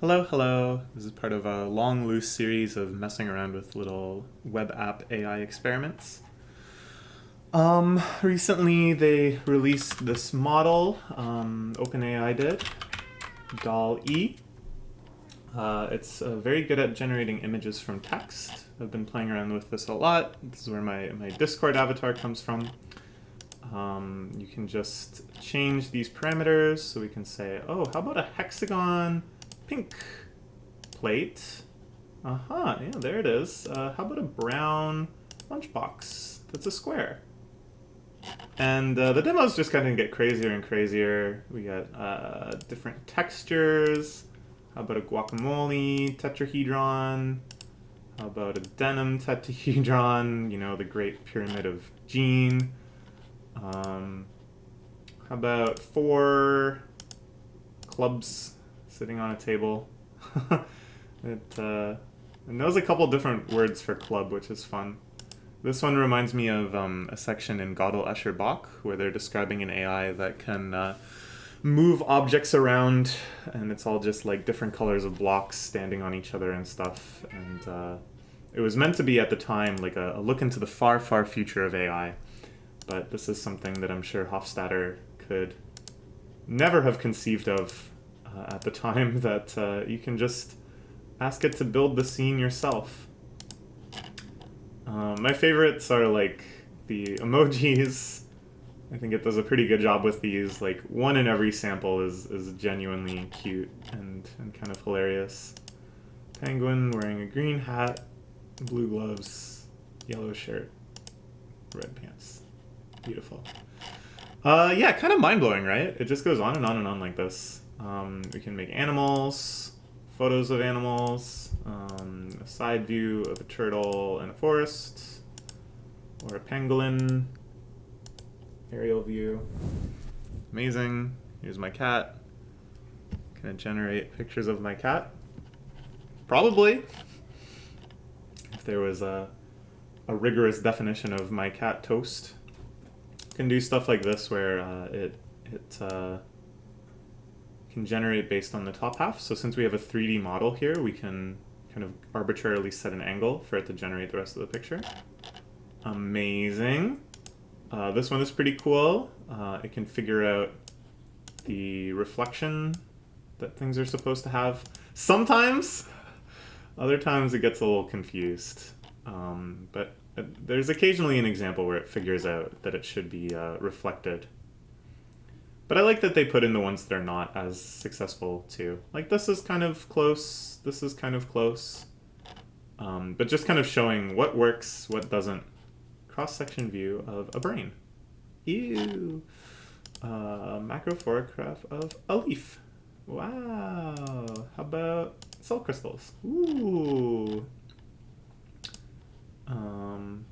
Hello, hello. This is part of a long, loose series of messing around with little web app AI experiments. Recently they released this model, OpenAI did, DALL-E. It's very good at generating images from text. I've been playing around with this a lot. This is where my Discord avatar comes from. You can just change these parameters, so we can say, oh, how about a hexagon pink plate? Yeah, there it is. How about a brown lunchbox that's a square? And the demos just kind of get crazier and crazier. We got different textures. How about a guacamole tetrahedron? How about a denim tetrahedron? You know, the great pyramid of Gene. How about 4 clubs sitting on a table? It knows a couple different words for club, which is fun. This one reminds me of a section in Gödel, Escher, Bach, where they're describing an AI that can move objects around, and it's all just like different colors of blocks standing on each other and stuff. And it was meant to be at the time like a look into the far, far future of AI. But this is something that I'm sure Hofstadter could never have conceived of at the time, that you can just ask it to build the scene yourself. My favorites are like the emojis. I think it does a pretty good job with these. Like, one in every sample is genuinely cute and kind of hilarious. Penguin wearing a green hat, blue gloves, yellow shirt, red pants. Beautiful. Yeah, kind of mind-blowing, right? It just goes on and on and on like this. We can make animals, photos of animals, a side view of a turtle in a forest, or a pangolin, aerial view. Amazing. Here's my cat. Can it generate pictures of my cat? Probably. If there was a rigorous definition of my cat toast. Can do stuff like this where it can generate based on the top half. So since we have a 3D model here, we can kind of arbitrarily set an angle for it to generate the rest of the picture. Amazing. This one is pretty cool. It can figure out the reflection that things are supposed to have. Sometimes. Other times it gets a little confused. But there's occasionally an example where it figures out that it should be reflected. But I like that they put in the ones that are not as successful too. Like, this is kind of close, this is kind of close. But just kind of showing what works, what doesn't. Cross-section view of a brain. Ew. Macro photograph of a leaf. Wow. How about cell crystals? Ooh. Can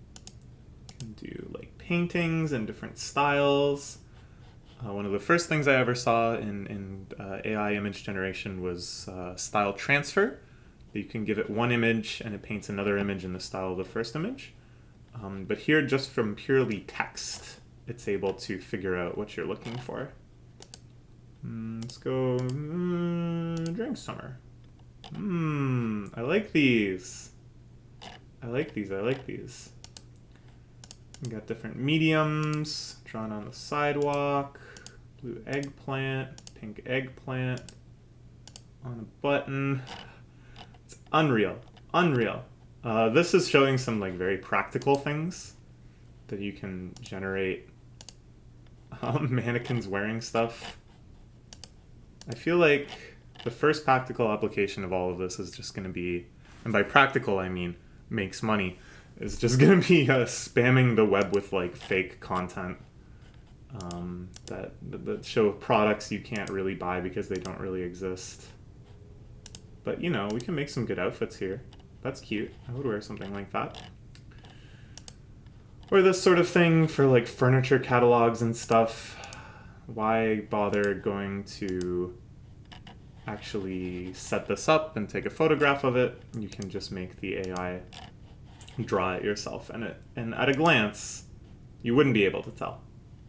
do like paintings and different styles. One of the first things I ever saw in AI image generation was style transfer. You can give it one image and it paints another image in the style of the first image. But here, just from purely text, it's able to figure out what you're looking for. Let's go drink summer. I like these. I like these. We got different mediums drawn on the sidewalk. Blue eggplant, pink eggplant on a button. It's unreal. This is showing some like very practical things that you can generate. Mannequins wearing stuff. I feel like the first practical application of all of this is just going to be, and by practical I mean makes money, is just going to be spamming the web with like fake content that show products you can't really buy because they don't really exist. But you know, we can make some good outfits here. That's cute. I would wear something like that. Or this sort of thing for like furniture catalogs and stuff. Why bother going to actually set this up and take a photograph of it? You can just make the AI draw it yourself, and at a glance you wouldn't be able to tell.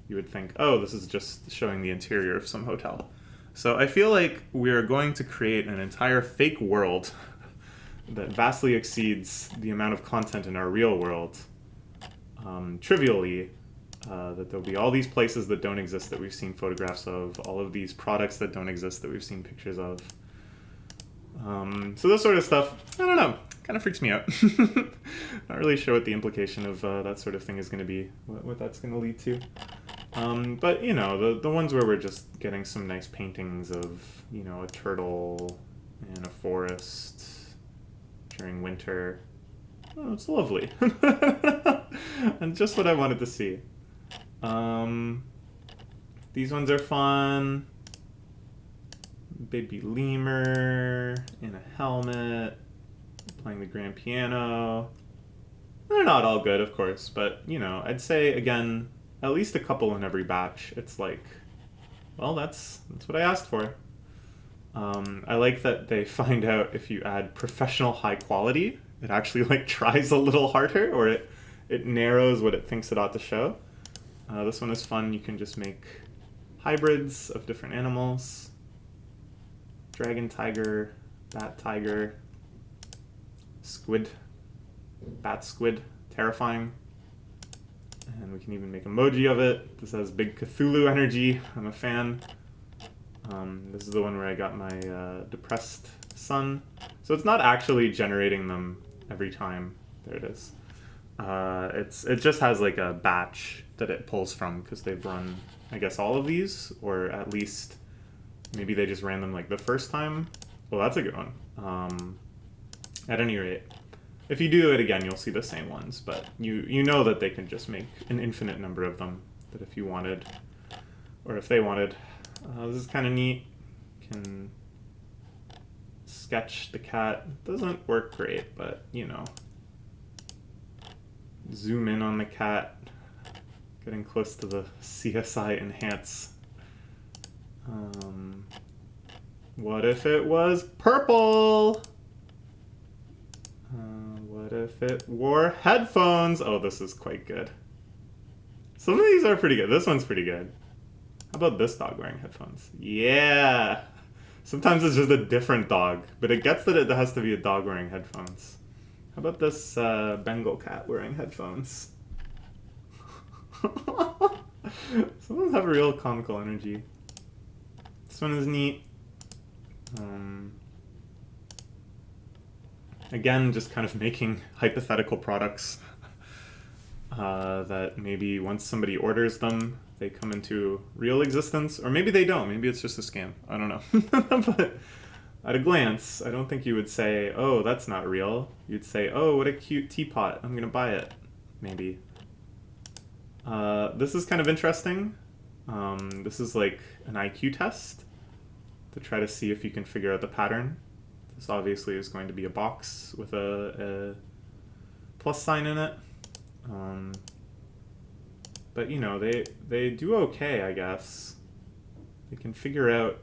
You would think, oh, this is just showing the interior of some hotel. So I feel like we are going to create an entire fake world that vastly exceeds the amount of content in our real world. Trivially, that there'll be all these places that don't exist that we've seen photographs of, all of these products that don't exist that we've seen pictures of. So this sort of stuff, I don't know, kind of freaks me out. Not really sure what the implication of that sort of thing is going to be, what that's going to lead to. But, you know, the ones where we're just getting some nice paintings of, you know, a turtle in a forest during winter. Oh, it's lovely. And just what I wanted to see. These ones are fun. Baby lemur in a helmet, playing the grand piano. They're not all good, of course, but, you know, I'd say, again, at least a couple in every batch. It's like, well, that's what I asked for. I like that they find out if you add professional high quality, it actually like tries a little harder, or it narrows what it thinks it ought to show. This one is fun. You can just make hybrids of different animals. Dragon tiger, bat tiger, squid, bat squid, terrifying. And we can even make emoji of it. This has big Cthulhu energy. I'm a fan. This is the one where I got my depressed sun. So it's not actually generating them every time. There it is. It just has like a batch that it pulls from because they've run, I guess, all of these, or at least maybe they just ran them like the first time. Well, that's a good one. At any rate, if you do it again, you'll see the same ones, but you know that they can just make an infinite number of them, that if you wanted, or if they wanted. This is kind of neat. Can sketch the cat. Doesn't work great, but, you know. Zoom in on the cat. Getting close to the CSI enhance. What if it was purple? What if it wore headphones? Oh, this is quite good. Some of these are pretty good. This one's pretty good. How about this dog wearing headphones? Yeah! Sometimes it's just a different dog, but it gets that it has to be a dog wearing headphones. How about this Bengal cat wearing headphones? Some of them have a real comical energy. This one is neat. Again, just kind of making hypothetical products that maybe once somebody orders them, they come into real existence, or maybe they don't. Maybe it's just a scam. I don't know. But at a glance, I don't think you would say, oh, that's not real. You'd say, oh, what a cute teapot. I'm going to buy it. Maybe. This is kind of interesting. This is like an IQ test to try to see if you can figure out the pattern. This obviously is going to be a box with a plus sign in it. But, you know, they do okay, I guess. They can figure out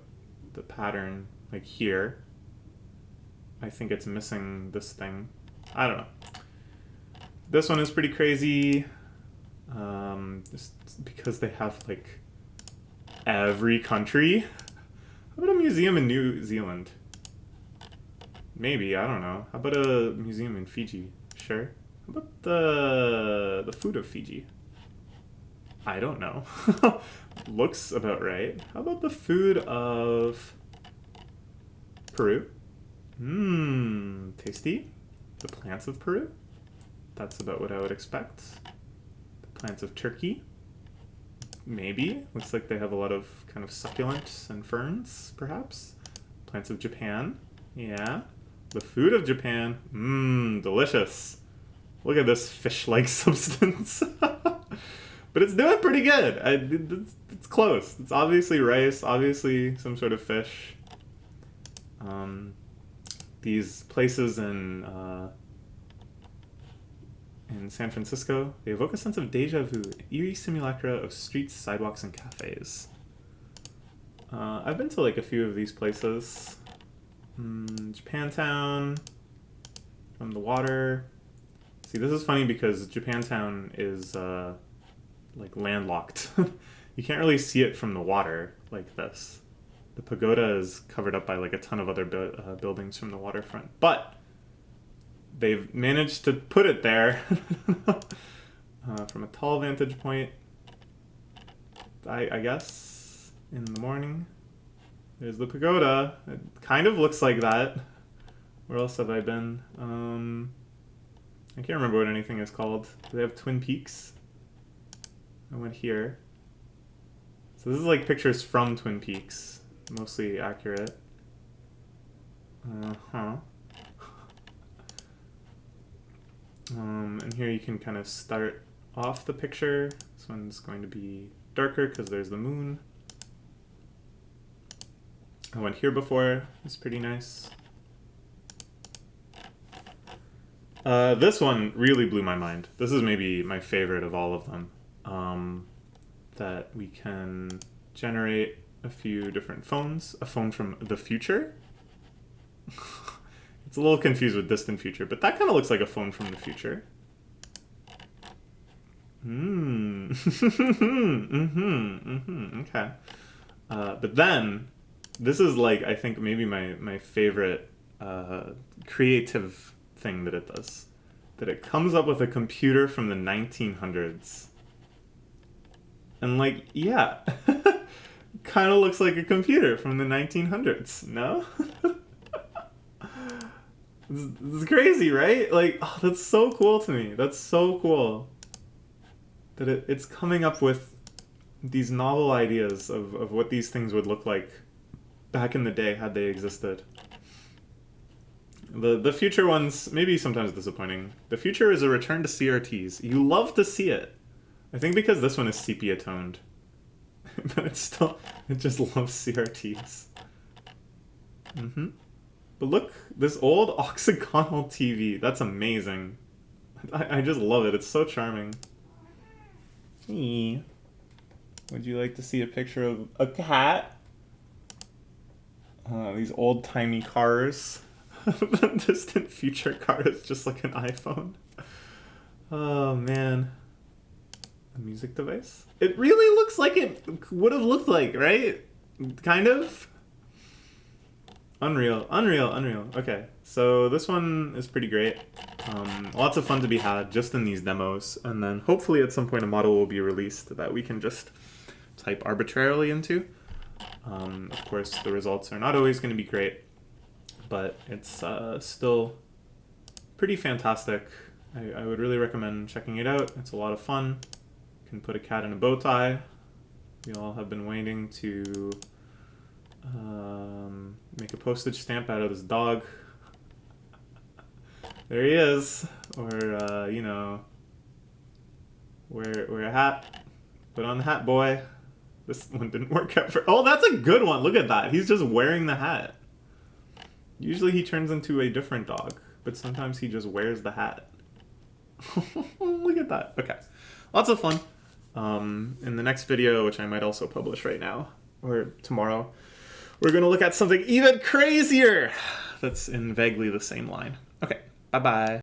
the pattern, like here. I think it's missing this thing. I don't know. This one is pretty crazy. Just because they have, like, every country. How about a museum in New Zealand? Maybe, I don't know. How about a museum in Fiji? Sure. How about the food of Fiji? I don't know. Looks about right. How about the food of Peru? Tasty. The plants of Peru? That's about what I would expect. The plants of Turkey? Maybe. Looks like they have a lot of kind of succulents and ferns, perhaps. Plants of Japan? Yeah. The food of Japan? Delicious. Look at this fish-like substance. But it's doing pretty good. It's close. It's obviously rice, obviously some sort of fish. These places in San Francisco, they evoke a sense of deja vu, eerie simulacra of streets, sidewalks, and cafes. I've been to like a few of these places. Japantown, from the water. See, this is funny because Japantown is like landlocked. You can't really see it from the water like this. The pagoda is covered up by like a ton of other buildings from the waterfront, but they've managed to put it there from a tall vantage point. I guess in the morning. There's the pagoda. It kind of looks like that. Where else have I been? I can't remember what anything is called. Do they have Twin Peaks? I went here. So this is like pictures from Twin Peaks. Mostly accurate. And here you can kind of start off the picture. This one's going to be darker because there's the moon. I went here before. It's pretty nice. This one really blew my mind. This is maybe my favorite of all of them. That we can generate a few different phones. A phone from the future. It's a little confused with distant future, but that kind of looks like a phone from the future. Okay. But then, this is like, I think maybe my favorite creative thing that it does. That it comes up with a computer from the 1900s. And like, yeah, kind of looks like a computer from the 1900s, no? It's crazy, right? Like, oh, that's so cool to me. That's so cool. That it's coming up with these novel ideas of what these things would look like back in the day had they existed. The future ones, maybe sometimes disappointing. The future is a return to CRTs. You love to see it. I think because this one is sepia toned. But it just loves CRTs. But look, this old octagonal TV. That's amazing. I just love it. It's so charming. Would you like to see a picture of a cat? These old-timey cars. Distant future car is just like an iPhone. Oh, man. A music device? It really looks like it would have looked like, right? Kind of? Unreal. Okay, so this one is pretty great. Lots of fun to be had just in these demos, and then hopefully at some point a model will be released that we can just type arbitrarily into. Of course, the results are not always going to be great, but it's still pretty fantastic. I would really recommend checking it out. It's a lot of fun. You can put a cat in a bow tie. We all have been waiting to make a postage stamp out of this dog. There he is. Or, you know, wear a hat. Put on the hat, boy. This one didn't work out for... Oh, that's a good one. Look at that. He's just wearing the hat. Usually he turns into a different dog, but sometimes he just wears the hat. Look at that. Okay. Lots of fun. In the next video, which I might also publish right now, or tomorrow, we're going to look at something even crazier that's in vaguely the same line. Okay. Bye-bye.